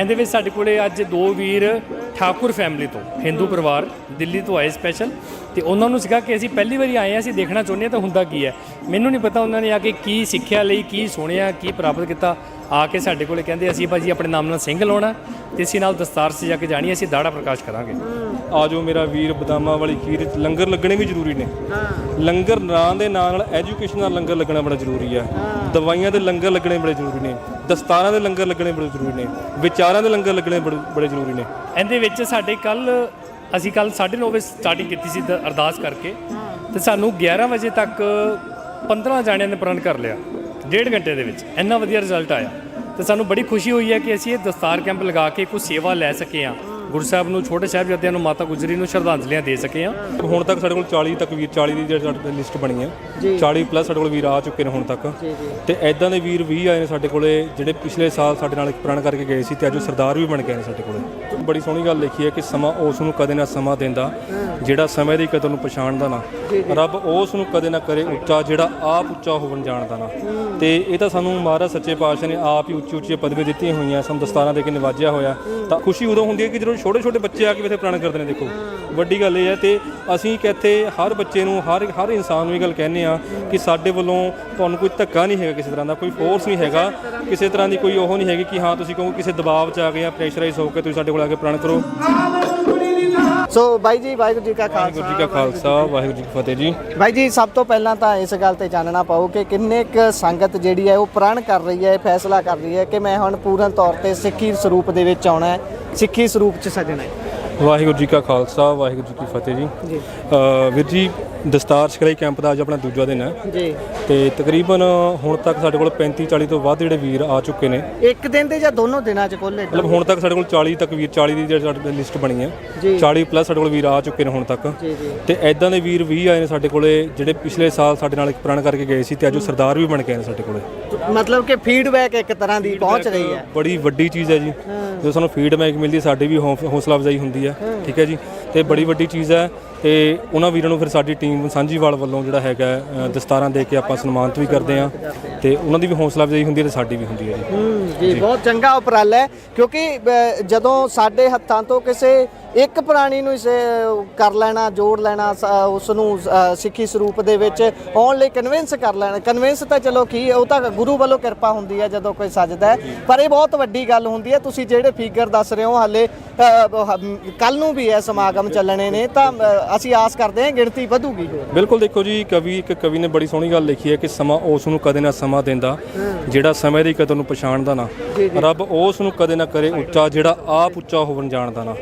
ਇਹਦੇ ਵਿੱਚ ਸਾਡੇ ਕੋਲੇ ਅੱਜ 2 ਵੀਰ ਠਾਕੁਰ ਫੈਮਿਲੀ ਤੋਂ ਹਿੰਦੂ ਪਰਿਵਾਰ ਦਿੱਲੀ ਤੋਂ ਆਏ ਸਪੈਸ਼ਲ, ਤੇ ਉਹਨਾਂ ਨੂੰ ਸੀਗਾ ਕਿ ਅਸੀਂ ਪਹਿਲੀ ਵਾਰੀ ਆਏ ਹਾਂ, ਅਸੀਂ ਦੇਖਣਾ ਚਾਹੁੰਦੇ ਹਾਂ ਤਾਂ ਹੁੰਦਾ ਕੀ ਹੈ। ਮੈਨੂੰ ਨਹੀਂ ਪਤਾ ਉਹਨਾਂ ਨੇ ਆ ਕੇ ਕੀ ਸਿੱਖਿਆ ਲਈ, ਕੀ ਸੁਣਿਆ, ਕੀ ਪ੍ਰਾਪਤ ਕੀਤਾ। ਆ ਕੇ ਸਾਡੇ ਕੋਲੇ ਕਹਿੰਦੇ ਅਸੀਂ ਭਾਜੀ ਆਪਣੇ ਨਾਮ ਨਾਲ ਸਿੰਘ ਲਾਉਣਾ ਤੇ ਅਸੀਂ ਨਾਲ ਦਸਤਾਰ ਸਜਾ ਕੇ ਜਾਣੀ, ਅਸੀਂ ਦਾੜਾ ਪ੍ਰਕਾਸ਼ ਕਰਾਂਗੇ। ਆ ਜੋ ਮੇਰਾ ਵੀਰ ਬਦਾਮਾਂ ਵਾਲੀ ਖੀਰ, ਲੰਗਰ ਲੱਗਣੇ ਵੀ ਜ਼ਰੂਰੀ ਨੇ। ਲੰਗਰ ਨਾਂ ਦੇ ਨਾਲ ਐਜੂਕੇਸ਼ਨ ਦਾ ਲੰਗਰ ਲੱਗਣਾ ਬੜਾ ਜ਼ਰੂਰੀ ਹੈ, ਦਵਾਈਆਂ ਦੇ ਲੰਗਰ ਲੱਗਣੇ ਬੜੇ ਜ਼ਰੂਰੀ ਨੇ, ਦਸਤਾਰਾਂ ਦੇ ਲੰਗਰ ਲੱਗਣੇ ਬੜੇ ਜ਼ਰੂਰੀ ਨੇ, ਵਿਚਾਰਾਂ ਦੇ ਲੰਗਰ ਲੱਗਣੇ ਬੜੇ ਜ਼ਰੂਰੀ ਨੇ। ਇਹਦੇ ਵਿੱਚ ਸਾਡੇ ਅਸੀਂ ਕੱਲ੍ਹ 9:30 ਵਜੇ ਸਟਾਰਟਿੰਗ ਕੀਤੀ ਸੀ ਅਰਦਾਸ ਕਰਕੇ, ਤੇ ਸਾਨੂੰ 11 ਵਜੇ ਤੱਕ 15 ਜਾਣਿਆਂ ਨੇ ਪ੍ਰਣ ਕਰ ਲਿਆ 1.5 ਘੰਟੇ ਦੇ ਵਿੱਚ। ਇੰਨਾ ਵਧੀਆ ਰਿਜ਼ਲਟ ਆਇਆ ਤੇ ਸਾਨੂੰ ਬੜੀ ਖੁਸ਼ੀ ਹੋਈ ਹੈ ਕਿ ਅਸੀਂ ਇਹ ਦਸਤਾਰ ਕੈਂਪ ਲਗਾ ਕੇ ਕੋਈ ਸੇਵਾ ਲੈ ਸਕੇ ਹਾਂ, ਗੁਰੂ ਸਾਹਿਬ ਨੂੰ, ਛੋਟੇ ਸਾਹਿਬਜ਼ਾਦਿਆਂ ਨੂੰ, ਮਾਤਾ ਗੁਜਰੀ ਨੂੰ ਸ਼ਰਧਾਂਜਲੀਆਂ ਦੇ ਸਕੇ ਹਾਂ। ਹੁਣ ਤੱਕ ਸਾਡੇ ਕੋਲ 40 ਤੱਕ ਵੀਰ, 40 ਦੀ ਜਿਹੜੀ ਲਿਸਟ ਬਣੀ ਹੈ, 40 ਪਲੱਸ ਸਾਡੇ ਕੋਲ ਵੀਰ ਆ ਚੁੱਕੇ ਨੇ ਹੁਣ ਤੱਕ। ਤੇ ਐਦਾਂ ਦੇ ਵੀਰ 20 ਆਏ ਨੇ ਸਾਡੇ ਕੋਲੇ ਜਿਹੜੇ ਪਿਛਲੇ ਸਾਲ ਸਾਡੇ ਨਾਲ ਇੱਕ ਪ੍ਰਣ ਕਰਕੇ ਗਏ ਸੀ ਤੇ ਅੱਜ ਉਹ ਸਰਦਾਰ ਵੀ ਬਣ ਗਏ ਨੇ ਸਾਡੇ ਕੋਲੇ। ਬੜੀ ਸੋਹਣੀ ਗੱਲ ਲਿਖੀ ਹੈ ਕਿ ਸਮਾਂ ਉਸ ਨੂੰ ਕਦੇ ਨਾ ਸਮਾਂ ਦਿੰਦਾ ਜਿਹੜਾ ਸਮੇਂ ਦੀ ਕਦਰ ਨੂੰ ਪਛਾਣਦਾ ਨਾ, ਰੱਬ ਉਸ ਨੂੰ ਕਦੇ ਨਾ ਕਰੇ ਉੱਚਾ ਜਿਹੜਾ ਆਪ ਉੱਚਾ ਹੋਵਣ ਜਾਣਦਾ ਨਾ। ਤੇ ਇਹ ਤਾਂ ਸਾਨੂੰ ਮਹਾਰਾਜ ਸੱਚੇ ਪਾਤਸ਼ਾਹ ਨੇ ਆਪ ਹੀ ਉੱਚੀ ਉੱਚੀ ਪਦਵੀਆਂ ਦਿੱਤੀਆਂ ਹੋਈਆਂ, ਸਾਨੂੰ ਦਸਤਾਰਾਂ ਦੇ ਕੇ ਨਿਵਾਜਿਆ ਹੋਇਆ। ਤਾਂ ਖੁਸ਼ੀ ਉਦੋਂ ਹੁੰਦੀ ਹੈ ਕਿ ਜਦੋਂ ਛੋਟੇ ਛੋਟੇ ਬੱਚੇ ਆ ਕੇ ਇੱਥੇ ਪ੍ਰਣ ਕਰਦੇ ਨੇ। ਦੇਖੋ ਵੱਡੀ ਗੱਲ ਇਹ ਹੈ, ਤੇ ਅਸੀਂ ਇੱਥੇ ਹਰ ਬੱਚੇ ਨੂੰ, ਹਰ ਇਨਸਾਨ ਨੂੰ ਇਹ ਗੱਲ ਕਹਿੰਦੇ ਆ ਕਿ ਸਾਡੇ ਵੱਲੋਂ ਤੁਹਾਨੂੰ ਕੋਈ ਧੱਕਾ ਨਹੀਂ ਹੈਗਾ, ਕਿਸੇ ਤਰ੍ਹਾਂ ਦਾ ਕੋਈ ਫੋਰਸ ਨਹੀਂ ਹੈਗਾ, ਕਿਸੇ ਤਰ੍ਹਾਂ ਦੀ ਕੋਈ ਉਹ ਨਹੀਂ ਹੈਗੀ ਕਿ ਹਾਂ ਤੁਸੀਂ ਕਹੋ ਕਿਸੇ ਦਬਾਅ 'ਚ ਆ ਗਏ ਜਾਂ ਪ੍ਰੈਸ਼ਰਾਈਜ਼ ਹੋ ਕੇ ਤੁਸੀਂ ਸਾਡੇ ਕੋਲ ਆ ਕੇ ਪ੍ਰਣ ਕਰੋ। ਸੋ ਬਾਈ ਜੀ, ਵਾਹਿਗੁਰੂ ਜੀ ਕਾ ਖਾਲਸਾ, ਵਾਹਿਗੁਰੂ ਜੀ ਕੀ ਫਤਿਹ ਜੀ। ਬਾਈ ਜੀ, ਸਭ ਤੋਂ ਪਹਿਲਾਂ ਤਾਂ ਇਸ ਗੱਲ ਤੇ ਜਾਣਨਾ ਪਾਓ ਕਿ ਕਿੰਨੇ ਕੁ ਸੰਗਤ ਜਿਹੜੀ ਹੈ ਉਹ ਪ੍ਰਣ ਕਰ ਰਹੀ ਹੈ, ਫੈਸਲਾ ਕਰ ਰਹੀ ਹੈ ਕਿ ਮੈਂ ਹੁਣ ਪੂਰਨ ਤੌਰ ਤੇ ਸਿੱਖੀ ਸਰੂਪ ਦੇ ਵਿੱਚ ਆਉਣਾ ਹੈ, ਸਿੱਖੀ ਸਰੂਪ 'ਚ ਸਜਣਾ ਹੈ। ਵਾਹਿਗੁਰੂ ਜੀ ਕਾ ਖਾਲਸਾ, ਵਾਹਿਗੁਰੂ ਜੀ ਕੀ ਫਤਿਹ ਜੀ। ਵੀਰ ਜੀ, ਦਸਤਾਰ ਸਿਖਲਾਈ ਕੈਂਪ ਦਾ ਅੱਜ ਆਪਣਾ ਦੂਜਾ ਦਿਨ ਹੈ ਜੀ, ਤੇ ਤਕਰੀਬਨ ਹੁਣ ਤੱਕ ਸਾਡੇ ਕੋਲ 35-40 ਤੋਂ ਵੱਧ ਜਿਹੜੇ ਵੀਰ ਆ ਚੁੱਕੇ ਨੇ। ਇੱਕ ਦਿਨ ਦੇ ਜਾਂ ਦੋਨੋਂ ਦਿਨਾਂ 'ਚ ਕੋਲੇ? ਮਤਲਬ ਹੁਣ ਤੱਕ ਸਾਡੇ ਕੋਲ 40 ਤੱਕ ਵੀਰ, 40 ਦੀ ਜਿਹੜੀ ਲਿਸਟ ਬਣੀ ਹੈ, 40 ਪਲੱਸ ਸਾਡੇ ਕੋਲ ਵੀਰ ਆ ਚੁੱਕੇ ਨੇ ਹੁਣ ਤੱਕ। ਤੇ ਐਦਾਂ ਦੇ ਵੀਰ 20 ਆਏ ਨੇ ਸਾਡੇ ਕੋਲੇ ਜਿਹੜੇ ਪਿਛਲੇ ਸਾਲ ਸਾਡੇ ਨਾਲ ਇੱਕ ਪ੍ਰਣ ਕਰਕੇ ਗਏ ਸੀ ਤੇ ਅੱਜ ਉਹ ਸਰਦਾਰ ਵੀ ਬਣ ਗਏ ਨੇ ਸਾਡੇ ਕੋਲੇ। ਮਤਲਬ ਕਿ ਫੀਡਬੈਕ ਇੱਕ ਤਰ੍ਹਾਂ ਦੀ ਪਹੁੰਚ ਰਹੀ ਹੈ, ਬੜੀ ਵੱਡੀ ਚੀਜ਼ ਹੈ ਜੀ। ਜਦੋਂ ਸਾਨੂੰ ਫੀਡਬੈਕ ਮਿਲਦੀ ਸਾਡੀ ਵੀ ਹੌਸਲਾ ਅਫਜ਼ਾਈ ਹੁੰਦੀ ਹੈ, ਠੀਕ ਹੈ ਜੀ, ਤੇ ਬੜੀ ਵੱਡੀ ਚੀਜ਼ ਹੈ। ਤੇ ਉਹਨਾਂ ਵੀਰਾਂ ਨੂੰ ਫਿਰ ਸਾਡੀ ਟੀਮ ਸਾਂਝੀਵਾਲ ਵੱਲੋਂ ਜਿਹੜਾ ਹੈਗਾ ਦਸਤਾਰਾਂ ਦੇ ਕੇ ਆਪਾਂ ਸਨਮਾਨਿਤ ਵੀ ਕਰਦੇ ਹਾਂ, ਤੇ ਉਹਨਾਂ ਦੀ ਵੀ ਹੌਸਲਾ ਅਫਜ਼ਾਈ ਹੁੰਦੀ ਹੈ ਤੇ ਸਾਡੀ ਵੀ ਹੁੰਦੀ ਹੈ ਜੀ। ਜੀ ਬਹੁਤ ਚੰਗਾ ਉਪਰਾਲਾ ਹੈ, ਕਿਉਂਕਿ ਜਦੋਂ ਸਾਡੇ ਹੱਥਾਂ ਤੋਂ ਕਿਸੇ ਇੱਕ ਪ੍ਰਾਣੀ ਨੂੰ ਇਸੇ ਕਰ ਲੈਣਾ, ਜੋੜ ਲੈਣਾ, ਉਸ ਨੂੰ ਸਿੱਖੀ ਸਰੂਪ ਦੇ ਵਿੱਚ ਆਉਣ ਲਈ ਕਨਵਿੰਸ ਕਰ ਲੈਣਾ। ਕਨਵਿੰਸ ਤਾਂ ਚਲੋ ਕੀ, ਉਹ ਤਾਂ ਗੁਰੂ ਵੱਲੋਂ ਕਿਰਪਾ ਹੁੰਦੀ ਹੈ ਜਦੋਂ ਕੋਈ ਸਜਦਾ ਹੈ, ਪਰ ਇਹ ਬਹੁਤ ਵੱਡੀ ਗੱਲ ਹੁੰਦੀ ਹੈ। ਤੁਸੀਂ ਜਿਹੜੇ ਫਿਗਰ ਦੱਸ ਰਹੇ ਹੋ, ਹਾਲੇ ਕੱਲ ਨੂੰ ਵੀ ਇਹ ਸਮਾਗਮ ਚੱਲਣੇ ਨੇ, ਤਾਂ ਅਸੀਂ ਆਸ ਕਰਦੇ ਹਾਂ ਗਿਣਤੀ ਵਧੂਗੀ। ਬਿਲਕੁਲ। ਦੇਖੋ ਜੀ, ਇੱਕ ਕਵੀ ਨੇ ਬੜੀ ਸੋਹਣੀ ਗੱਲ ਲਿਖੀ ਹੈ ਕਿ ਸਮਾਂ ਉਸ ਨੂੰ ਕਦੇ ਨਾ ਸਮਾਂ ਦਿੰਦਾ ਜਿਹੜਾ ਸਮੇਂ ਦੀ ਕਦਰ ਨੂੰ ਪਛਾਣਦਾ ਨਾ, ਰੱਬ ਉਸ ਨੂੰ ਕਦੇ ਨਾ ਕਰੇ ਉੱਚਾ ਜਿਹੜਾ ਆਪ ਉੱਚਾ ਹੋਵਣ ਜਾਣਦਾ ਨਾ।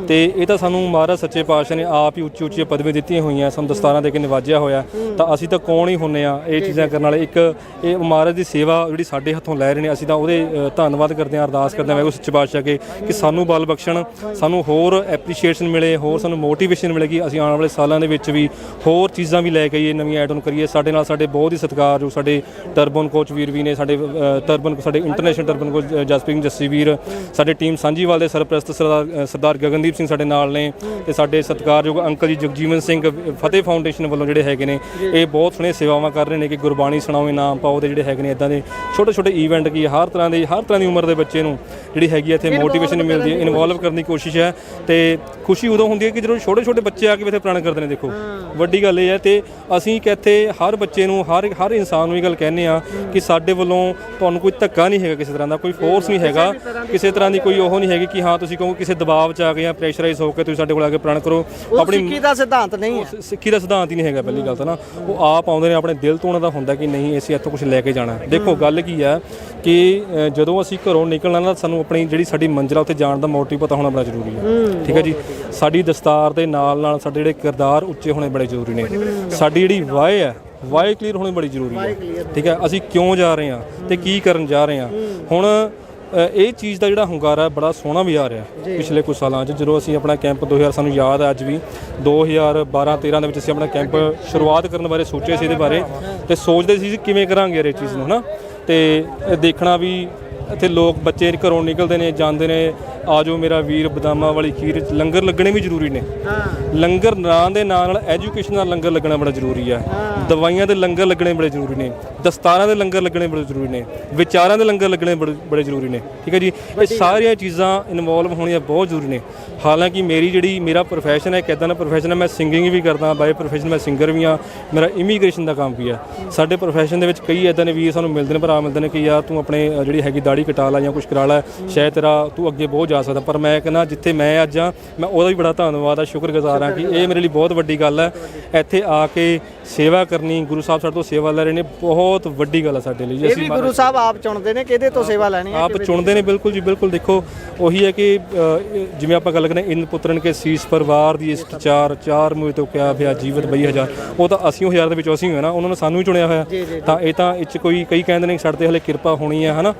ਤੇ ਇਹ ਤਾਂ ਸਾਨੂੰ ਮਹਾਰਾਜ ਸੱਚੇ ਪਾਤਸ਼ਾਹ ਨੇ ਆਪ ਹੀ ਉੱਚੀ ਉੱਚੀ ਪਦਵੀਆਂ ਦਿੱਤੀਆਂ ਹੋਈਆਂ, ਸਾਨੂੰ ਦਸਤਾਰਾਂ ਦੇ ਕੇ ਨਿਵਾਜਿਆ ਹੋਇਆ। ਤਾਂ ਅਸੀਂ ਤਾਂ ਕੌਣ ਹੀ ਹੁੰਦੇ ਆ ਇਹ ਚੀਜ਼ਾਂ ਕਰਨ ਵਾਲੇ। ਇੱਕ ਇਹ ਮਹਾਰਾਜ ਦੀ ਸੇਵਾ ਜਿਹੜੀ ਸਾਡੇ ਹੱਥੋਂ ਲੈ ਰਹੇ ਨੇ, ਅਸੀਂ ਤਾਂ ਉਹਦੇ ਧੰਨਵਾਦ ਕਰਦੇ ਹਾਂ, ਅਰਦਾਸ ਕਰਦੇ ਹਾਂ ਵਾਹਿਗੁਰੂ ਸੱਚੇ ਪਾਤਸ਼ਾਹ ਅੱਗੇ ਕਿ ਸਾਨੂੰ ਬਲ ਬਖਸ਼ਣ, ਸਾਨੂੰ ਹੋਰ ਐਪਰੀਸ਼ੀਏਸ਼ਨ ਮਿਲੇ, ਹੋਰ ਸਾਨੂੰ ਮੋਟੀਵੇਸ਼ਨ ਮਿਲੇਗੀ। ਅਸੀਂ ਆਉਣ ਵਾਲੇ ਸਾਲਾਂ ਦੇ ਵਿੱਚ ਵੀ ਹੋਰ ਚੀਜ਼ਾਂ ਵੀ ਲੈ ਕੇ ਆਈਏ, ਨਵੀਆਂ ਐਡ ਆਨ ਕਰੀਏ। ਸਾਡੇ ਨਾਲ ਸਾਡੇ ਬਹੁਤ ਹੀ ਸਤਿਕਾਰਯੋਗ ਸਾਡੇ ਟਰਬਨ ਕੋਚ ਵੀਰ ਵੀ ਨੇ, ਸਾਡੇ international turban coach Jaspreet Jassi ਵੀਰ, ਸਾਡੇ ਟੀਮ ਸਾਂਝੀਵਾਲ ਦੇ ਸਰਪ੍ਰਸਤ ਸਰਦਾਰ ਗਗਨਦੀਪ ਸਿੰਘ ਸਾਡੇ ਨਾਲ ਨੇ, ਤੇ ਸਾਡੇ ਸਤਿਕਾਰਯੋਗ ਅੰਕਲ ਜੀ ਜਗਜੀਵਨ ਸਿੰਘ ਫਤਿਹ ਫਾਊਂਡੇਸ਼ਨ ਵੱਲੋਂ ਜਿਹੜੇ ਹੈਗੇ ਨੇ, ਇਹ ਬਹੁਤ ਸੋਹਣੀਆਂ ਸੇਵਾਵਾਂ ਕਰ ਰਹੇ ਨੇ ਕਿ ਗੁਰਬਾਣੀ ਸੁਣਾਓ, ਇਨਾਮ ਪਾਓ ਦੇ ਜਿਹੜੇ ਹੈਗੇ ਨੇ। ਇੱਦਾਂ ਦੇ ਛੋਟੇ ਛੋਟੇ ਈਵੈਂਟ ਕੀ ਹਰ ਤਰ੍ਹਾਂ ਦੀ ਉਮਰ ਦੇ ਬੱਚੇ ਨੂੰ ਜਿਹੜੀ ਹੈਗੀ ਇੱਥੇ ਮੋਟੀਵੇਸ਼ਨ ਮਿਲਦੀ ਹੈ, ਇਨਵੋਲਵ ਕਰਨ ਦੀ ਕੋਸ਼ਿਸ਼ ਹੈ। ਤੇ ਖੁਸ਼ੀ ਉਦੋਂ ਹੁੰਦੀ ਹੈ ਕਿ ਜਦੋਂ ਛੋਟੇ ਛੋਟੇ ਬੱਚੇ ਆ ਕੇ ਇੱਥੇ ਪ੍ਰਣ ਕਰਦੇ ਨੇ। ਦੇਖੋ ਵੱਡੀ ਗੱਲ ਇਹ ਹੈ, ਤੇ ਅਸੀਂ ਇੱਥੇ ਹਰ ਬੱਚੇ ਨੂੰ, ਹਰ ਇਨਸਾਨ ਨੂੰ ਇਹ ਗੱਲ ਕਹਿੰਦੇ ਆ ਕਿ ਸਾਡੇ ਵੱਲੋਂ ਤੁਹਾਨੂੰ ਕੋਈ ਧੱਕਾ ਨਹੀਂ ਹੈਗਾ, ਕਿਸੇ ਤਰ੍ਹਾਂ ਦਾ ਕੋਈ ਫੋਰਸ ਨਹੀਂ ਹੈਗਾ, ਕਿਸੇ ਤਰ੍ਹਾਂ ਦੀ ਕੋਈ ਉਹ ਨਹੀਂ ਹੈਗੀ ਕਿ ਹਾਂ ਤੁਸੀਂ ਕਹੋ ਕਿਸੇ ਦਬਾਅ 'ਚ ਆ ਗਏ ਜਾਂ ਪ੍ਰੈਸ਼ਰਾਈਜ਼ ਹੋ ਕੇ ਤੁਸੀਂ ਸਾਡੇ ਕੋਲ ਆ ਕੇ ਪ੍ਰਣ ਕਰੋ। ਆਪਣੀ ਸਿੱਖੀ ਦਾ ਸਿਧਾਂਤ ਨਹੀਂ ਹੈ, ਸਿੱਖੀ ਦਾ ਸਿਧਾਂਤ ਹੀ ਨਹੀਂ ਹੈਗਾ ਪਹਿਲੀ ਗੱਲ ਤਾਂ ਨਾ। ਉਹ ਆਪ ਆਉਂਦੇ ਨੇ ਆਪਣੇ ਦਿਲ ਤੋਂ, ਉਹਨਾਂ ਦਾ ਹੁੰਦਾ ਕਿ ਨਹੀਂ ਅਸੀਂ ਇੱਥੋਂ ਕੁਝ ਲੈ ਕੇ ਜਾਣਾ। ਦੇਖੋ ਗੱਲ ਕੀ ਹੈ ਕਿ ਜਦੋਂ ਅਸੀਂ ਘਰੋਂ ਨਿਕਲਣਾ ਨਾ, ਸਾਨੂੰ ਆਪਣੀ ਜਿਹੜੀ ਸਾਡੀ ਮੰਜ਼ਿਲ ਉੱਥੇ ਜਾਣ ਦਾ ਮੋਟਿਵ ਪਤਾ ਹੋਣਾ ਬੜਾ ਜ਼ਰੂਰੀ ਹੈ, ਠੀਕ ਹੈ ਜੀ। ਸਾਡੀ ਦਸਤਾਰ ਦੇ ਨਾਲ ਨਾਲ ਸਾਡੇ ਜਿਹੜੇ ਕਿਰਦਾਰ ਉੱਚੇ ਹੋਣੇ ਬੜੇ ਜ਼ਰੂਰੀ ਨੇ। ਸਾਡੀ ਜਿਹੜੀ ਵਾਏ ਕਲੀਅਰ ਹੋਣੀ ਬੜੀ ਜ਼ਰੂਰੀ ਹੈ, ਠੀਕ ਹੈ। ਅਸੀਂ ਕਿਉਂ ਜਾ ਰਹੇ ਹਾਂ ਤੇ ਕੀ ਕਰਨ ਜਾ ਰਹੇ ਹਾਂ। ਹੁਣ ਇਹ ਚੀਜ਼ ਦਾ ਜਿਹੜਾ ਹੁੰਗਾਰਾ ਬੜਾ ਸੋਹਣਾ ਵੀ ਆ ਰਿਹਾ ਪਿਛਲੇ ਕੁਝ ਸਾਲਾਂ 'ਚ। ਜਦੋਂ ਅਸੀਂ ਆਪਣਾ ਕੈਂਪ 2000 ਸਾਨੂੰ ਯਾਦ ਹੈ ਅੱਜ ਵੀ 2012-13 ਦੇ ਵਿੱਚ ਅਸੀਂ ਆਪਣਾ ਕੈਂਪ ਸ਼ੁਰੂਆਤ ਕਰਨ ਬਾਰੇ ਸੋਚਿਆ ਸੀ, ਇਹਦੇ ਬਾਰੇ ਤੇ ਸੋਚਦੇ ਸੀ ਕਿਵੇਂ ਕਰਾਂਗੇ ਇਹ ਚੀਜ਼ ਨੂੰ, ਹੈ ਨਾ। ਤੇ ਦੇਖਣਾ ਵੀ ਇੱਥੇ ਲੋਕ ਬੱਚੇ ਘਰੋਂ ਨਿਕਲਦੇ ਨੇ, ਜਾਂਦੇ ਨੇ, ਆਜੋ ਮੇਰਾ ਵੀਰ ਬਦਾਮਾਂ ਵਾਲੀ ਖੀਰ 'ਚ ਲੰਗਰ ਲੱਗਣੇ ਵੀ ਜ਼ਰੂਰੀ ਨੇ। ਲੰਗਰ ਨਾਂ ਦੇ ਨਾਲ ਐਜੂਕੇਸ਼ਨ ਦਾ ਲੰਗਰ ਲੱਗਣਾ ਬੜਾ ਜ਼ਰੂਰੀ ਆ, ਦਵਾਈਆਂ ਦੇ ਲੰਗਰ ਲੱਗਣੇ ਬੜੇ ਜ਼ਰੂਰੀ ਨੇ, ਦਸਤਾਰਾਂ ਦੇ ਲੰਗਰ ਲੱਗਣੇ ਬੜੇ ਜ਼ਰੂਰੀ ਨੇ, ਵਿਚਾਰਾਂ ਦੇ ਲੰਗਰ ਲੱਗਣੇ ਬੜੇ ਜ਼ਰੂਰੀ ਨੇ। ਠੀਕ ਹੈ ਜੀ, ਇਹ ਸਾਰੀਆਂ ਚੀਜ਼ਾਂ ਇਨਵੋਲਵ ਹੋਣੀਆਂ ਬਹੁਤ ਜ਼ਰੂਰੀ ਨੇ। ਹਾਲਾਂਕਿ ਮੇਰਾ ਪ੍ਰੋਫੈਸ਼ਨ ਹੈ ਇੱਕ ਇੱਦਾਂ ਦਾ ਪ੍ਰੋਫੈਸ਼ਨ ਹੈ, ਮੈਂ ਸਿੰਗਿੰਗ ਵੀ ਕਰਦਾ, ਬਾਏ ਪ੍ਰੋਫੈਸ਼ਨ ਮੈਂ ਸਿੰਗਰ ਵੀ ਹਾਂ, ਮੇਰਾ ਇਮੀਗ੍ਰੇਸ਼ਨ ਦਾ ਕੰਮ ਵੀ ਆ। ਸਾਡੇ ਪ੍ਰੋਫੈਸ਼ਨ ਦੇ ਵਿੱਚ ਕਈ ਇੱਦਾਂ ਦੇ ਵੀਰ ਸਾਨੂੰ ਮਿਲਦੇ ਨੇ, ਭਰਾ ਮਿਲਦੇ ਨੇ ਕਿ ਯਾਰ ਤੂੰ ਆਪਣੇ ਜਿਹੜੀ ਹੈਗੀ ਦਾੜੀ ਕਟਾ ਲਾ ਜਾਂ ਕੁਛ ਕਰਾ ਲਾ, ਸ਼ਾਇਦ ਤੇਰਾ ਤੂੰ ਅੱਗੇ ਬਹੁਤ ਜਾ ਸਕਦਾ। ਪਰ ਮੈਂ ਕਹਿੰਦਾ ਜਿੱਥੇ ਮੈਂ ਅੱਜ ਹਾਂ ਮੈਂ ਉਹਦਾ ਵੀ ਬੜਾ ਧੰਨਵਾਦ ਆ, ਸ਼ੁਕਰਗੁਜ਼ਾਰ ਹਾਂ ਕਿ ਇਹ ਮੇਰੇ ਲਈ ਬਹੁਤ ਵੱਡੀ ਗੱਲ ਹੈ। ਇੱਥੇ ਆ ਕੇ ਸੇਵਾ ਕਰਨੀ, ਗੁਰੂ ਸਾਹਿਬ ਸਾਡੇ ਤੋਂ ਸੇਵਾ ਲੈ ਰਹੇ ਨੇ, ਬਹੁਤ ਵੱਡੀ ਗੱਲ ਹੈ ਸਾਡੇ ਲਈ। ਇਹ ਵੀ ਗੁਰੂ ਸਾਹਿਬ ਆਪ ਚੁਣਦੇ ਨੇ ਕਿਹਦੇ ਤੋਂ ਸੇਵਾ ਲੈਣੀ ਹੈ, ਆਪ ਚੁਣਦੇ ਨੇ। ਬਿਲਕੁਲ ਜੀ ਬਿਲਕੁਲ। ਦੇਖੋ ਉਹੀ ਹੈ ਕਿ ਜਿਵੇਂ ਆਪਾਂ ਗੱਲ ਕਰਦੇ ਇਨ ਪੁੱਤਰਨ ਕੇ ਸੀਸ ਪਰਿਵਾਰ ਦੀ ਇਸ ਚਾਰ ਮੂਹੇ ਤੋਂ ਕਿਆ ਪਿਆ ਜੀਵਤ 22000, ਉਹ ਤਾਂ 80,000 ਦੇ ਵਿੱਚ ਅਸੀਂ ਹੋਏ ਨਾ, ਉਹਨਾਂ ਨੇ ਸਾਨੂੰ ਹੀ ਚੁਣਿਆ ਹੋਇਆ। ਤਾਂ ਇਹ ਤਾਂ ਇਹ 'ਚ ਕਈ ਕਹਿੰਦੇ ਨੇ ਸਾਡੇ ਤੇ ਹਲੇ ਕਿਰਪਾ ਹੋਣੀ ਹੈ ਹਨਾ,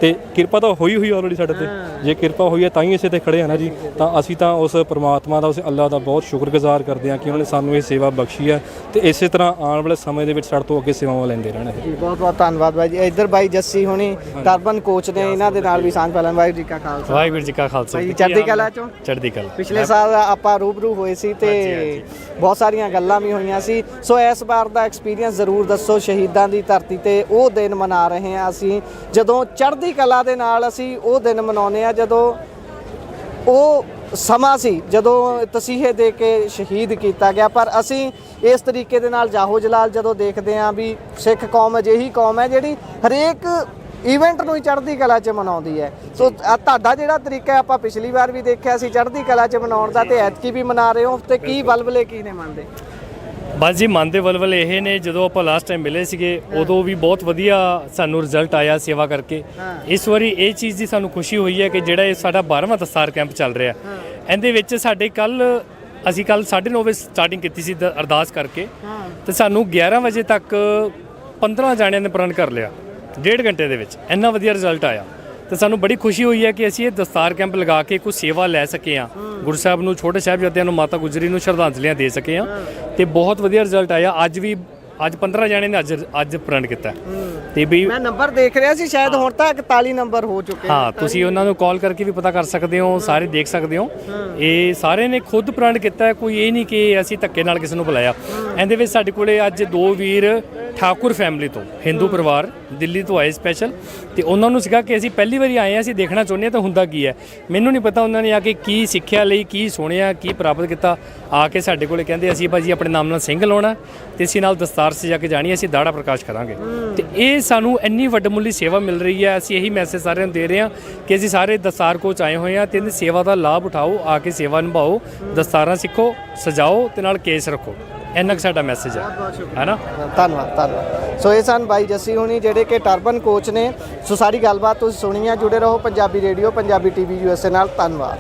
ਤੇ ਕਿਰਪਾ ਤਾਂ ਹੋਈ ਆਲਰੇਡੀ ਸਾਡੇ ਤੇ। ਜੇ ਕਿਰਪਾ ਹੋਈ ਹੈ ਤਾਂ ਹੀ ਇਸੇ ਤੇ ਖੜੇ ਆ ਨਾ ਜੀ। ਤਾਂ ਅਸੀਂ ਤਾਂ ਉਸ ਪਰਮਾਤਮਾ ਦਾ, ਉਸ ਅੱਲਾਹ ਦਾ ਬਹੁਤ ਸ਼ੁਕਰਗੁਜ਼ਾਰ ਕਰਦੇ ਹਾਂ ਕਿ ਉਹਨਾਂ ਨੇ ਸਾਨੂੰ ਇਹ ਸੇਵਾ ਬਖਸ਼ੀ ਹੈ, ਤੇ ਇਸੇ ਤਰ੍ਹਾਂ ਆਉਣ ਵਾਲੇ ਸਮੇਂ ਦੇ ਵਿੱਚ ਸਾਡੇ ਤੋਂ ਅੱਗੇ ਸੇਵਾਵਾਂ ਲੈਂਦੇ ਰਹਿਣ। ਜੀ ਬਹੁਤ ਬਹੁਤ ਧੰਨਵਾਦ ਬਾਈ ਜੀ। ਇੱਧਰ ਬਾਈ ਜੱਸੀ ਹੋਣੀ ਟਰਬਨ ਕੋਚ ਨੇ, ਇਹਨਾਂ ਦੇ ਨਾਲ ਵੀ ਸਾਂਝ ਪਾਲਣ। ਵਾਹਿਗੁਰੂ ਜੀ ਕਾ ਖਾਲਸਾ ਵਾਹਿਗੁਰੂ ਜੀ ਕਾ ਖਾਲਸਾ। ਬਾਈ ਚੜ੍ਹਦੀ ਕਲਾ ਚੋਂ? ਚੜ੍ਹਦੀ ਕਲਾ। ਪਿਛਲੇ ਸਾਲ ਆਪਾਂ ਰੂਬਰੂ ਹੋਏ ਸੀ ਤੇ ਬਹੁਤ ਸਾਰੀਆਂ ਗੱਲਾਂ ਵੀ ਹੋਈਆਂ ਸੀ। ਸੋ ਇਸ ਵਾਰ ਦਾ ਐਕਸਪੀਰੀਅੰਸ ਜ਼ਰੂਰ ਦੱਸੋ। ਸ਼ਹੀਦਾਂ ਦੀ ਧਰਤੀ ਤੇ ਉਹ ਦਿਨ ਮਨਾ ਰਹੇ ਹਾਂ ਅਸੀਂ, ਜਦੋਂ ਚੜ੍ਹਦੀ ਕਲਾ ਦੇ ਨਾਲ ਅਸੀਂ ਉਹ ਦਿਨ ਮਨਾਉਂਦੇ ਆ, ਜਦੋਂ ਉਹ ਸਮਾਂ ਸੀ ਜਦੋਂ ਤਸੀਹੇ ਦੇ ਕੇ ਸ਼ਹੀਦ ਕੀਤਾ ਗਿਆ। ਪਰ ਅਸੀਂ ਇਸ ਤਰੀਕੇ ਦੇ ਨਾਲ ਜਾਹੋ ਜਲਾਲ ਜਦੋਂ ਦੇਖਦੇ ਹਾਂ ਵੀ ਸਿੱਖ ਕੌਮ ਅਜਿਹੀ ਕੌਮ ਹੈ ਜਿਹੜੀ ਹਰੇਕ ਇਵੈਂਟ ਨੂੰ ਹੀ ਚੜ੍ਹਦੀ ਕਲਾ 'ਚ ਮਨਾਉਂਦੀ ਹੈ। ਸੋ ਤੁਹਾਡਾ ਜਿਹੜਾ ਤਰੀਕਾ ਹੈ, ਆਪਾਂ ਪਿਛਲੀ ਵਾਰ ਵੀ ਦੇਖਿਆ ਸੀ ਚੜ੍ਹਦੀ ਕਲਾ 'ਚ ਮਨਾਉਣ ਦਾ, ਤੇ ਐਤਕੀ ਵੀ ਮਨਾ ਰਹੇ ਹੋ, ਤੇ ਕੀ ਵਲਵਲੇ ਕੀ ਨੇ ਮਨ ਦੇ? ਬਸ ਜੀ ਮਨ ਦੇ ਵਲਵਲੇ ਇਹ ਨੇ, ਜਦੋਂ ਆਪਾਂ ਲਾਸਟ ਟਾਈਮ ਮਿਲੇ ਸੀਗੇ ਉਦੋਂ ਵੀ ਬਹੁਤ ਵਧੀਆ ਸਾਨੂੰ ਰਿਜ਼ਲਟ ਆਇਆ ਸੇਵਾ ਕਰਕੇ। ਇਸ ਵਾਰੀ ਇਹ ਚੀਜ਼ ਦੀ ਸਾਨੂੰ ਖੁਸ਼ੀ ਹੋਈ ਹੈ ਕਿ ਜਿਹੜਾ ਇਹ ਸਾਡਾ 12ਵਾਂ ਦਸਤਾਰ ਕੈਂਪ ਚੱਲ ਰਿਹਾ, ਇਹਦੇ ਵਿੱਚ ਸਾਡੇ ਅਸੀਂ ਕੱਲ 9:30 ਵਜੇ ਸਟਾਰਟਿੰਗ ਕੀਤੀ ਸੀ ਅਰਦਾਸ ਕਰਕੇ, ਤੇ ਸਾਨੂੰ 11 ਵਜੇ ਤੱਕ 15 ਜਾਣਿਆਂ ਨੇ ਪ੍ਰਣ ਕਰ ਲਿਆ 1.5 ਘੰਟੇ ਦੇ ਵਿੱਚ। ਇੰਨਾ ਵਧੀਆ ਰਿਜ਼ਲਟ ਆਇਆ, ਤੇ ਸਾਨੂੰ ਬੜੀ ਖੁਸ਼ੀ ਹੋਈ ਹੈ ਕਿ ਅਸੀਂ ਇਹ ਦਸਤਾਰ ਕੈਂਪ ਲਗਾ ਕੇ ਕੁਝ ਸੇਵਾ ਲੈ ਸਕੇ ਹਾਂ, ਗੁਰੂ ਸਾਹਿਬ ਨੂੰ, ਛੋਟੇ ਸਾਹਿਬਜ਼ਾਦਿਆਂ ਨੂੰ, ਮਾਤਾ ਗੁਜਰੀ ਨੂੰ ਸ਼ਰਧਾਂਜਲੀਆਂ ਦੇ ਸਕੇ ਹਾਂ, ਤੇ ਬਹੁਤ ਵਧੀਆ ਰਿਜ਼ਲਟ ਆਇਆ। ਅੱਜ 15 ਜਾਣੇ ਨੇ ਅੱਜ ਪ੍ਰਣ ਕੀਤਾ, ਤੇ ਵੀ ਮੈਂ ਨੰਬਰ ਦੇਖ ਰਿਹਾ ਸੀ, ਸ਼ਾਇਦ ਹੁਣ ਤਾਂ 41 ਨੰਬਰ ਹੋ ਚੁੱਕੇ। ਹਾਂ, ਤੁਸੀਂ ਉਹਨਾਂ ਨੂੰ ਕਾਲ ਕਰਕੇ ਵੀ ਪਤਾ ਕਰ ਸਕਦੇ ਹੋ, ਸਾਰੇ ਦੇਖ ਸਕਦੇ ਹੋ। ਇਹ ਸਾਰੇ ਨੇ ਖੁਦ ਪ੍ਰਣ ਕੀਤਾ, ਕੋਈ ਇਹ ਨਹੀਂ ਕਿ ਅਸੀਂ ਧੱਕੇ ਨਾਲ ਕਿਸੇ ਨੂੰ ਬੁਲਾਇਆ। ਇਹਦੇ ਵਿੱਚ ਸਾਡੇ ਕੋਲੇ ਅੱਜ 2 ਵੀਰ ਠਾਕੁਰ ਫੈਮਿਲੀ ਤੋਂ, ਹਿੰਦੂ ਪਰਿਵਾਰ ਦਿੱਲੀ ਤੋਂ ਆਏ ਸਪੈਸ਼ਲ, ਤੇ ਉਹਨਾਂ ਨੂੰ ਸੀਗਾ ਕਿ ਅਸੀਂ ਪਹਿਲੀ ਵਾਰੀ ਆਏ ਹਾਂ, ਅਸੀਂ ਦੇਖਣਾ ਚਾਹੁੰਦੇ ਹਾਂ ਤਾਂ ਹੁੰਦਾ ਕੀ ਹੈ। ਮੈਨੂੰ ਨਹੀਂ ਪਤਾ ਉਹਨਾਂ ਨੇ ਆ ਕੇ ਕੀ ਸਿੱਖਿਆ ਲਈ, ਕੀ ਸੁਣਿਆ, ਕੀ ਪ੍ਰਾਪਤ ਕੀਤਾ। ਆ ਕੇ ਸਾਡੇ ਕੋਲੇ ਕਹਿੰਦੇ ਅਸੀਂ ਭਾਜੀ ਆਪਣੇ ਨਾਮ ਨਾਲ ਸਿੰਘ ਲਾਉਣਾ, ਤੇ ਅਸੀਂ ਨਾਲ ਦਸਤਾਰ ਸਜਾ ਕੇ ਜਾਣੀ, ਅਸੀਂ ਦਾੜਾ ਪ੍ਰਕਾਸ਼ ਕਰਾਂਗੇ। ਤੇ ਇਹ ਸਾਨੂੰ ਇੰਨੀ ਵੱਡਮੁੱਲੀ ਸੇਵਾ ਮਿਲ ਰਹੀ ਹੈ। ਅਸੀਂ ਇਹੀ ਮੈਸੇਜ ਸਾਰਿਆਂ ਨੂੰ ਦੇ ਰਹੇ ਹਾਂ ਕਿ ਅਸੀਂ ਸਾਰੇ ਦਸਤਾਰ ਕੋਚ ਆਏ ਹੋਏ ਹਾਂ, ਤੇ ਇਹਦੀ ਸੇਵਾ ਦਾ ਲਾਭ ਉਠਾਓ, ਆ ਕੇ ਸੇਵਾ ਨਿਭਾਓ, ਦਸਤਾਰਾਂ ਸਿੱਖੋ, ਸਜਾਓ, ਤੇ ਨਾਲ ਕੇਸ ਰੱਖੋ। ਇੰਨਾ ਕੁ ਸਾਡਾ ਮੈਸੇਜ ਹੈ ਨਾ। ਧੰਨਵਾਦ। ਸੋ ਇਹ ਸਨ ਬਾਈ ਜੱਸੀ ਹੋਣੀ ਜਿਹੜੇ ਕਿ ਟਰਬਨ ਕੋਚ ਨੇ। ਸੋ ਸਾਰੀ ਗੱਲਬਾਤ ਤੁਸੀਂ ਸੁਣੀ ਹੈ। ਜੁੜੇ ਰਹੋ Punjabi radio, Punjabi TV USA ਨਾਲ। ਧੰਨਵਾਦ।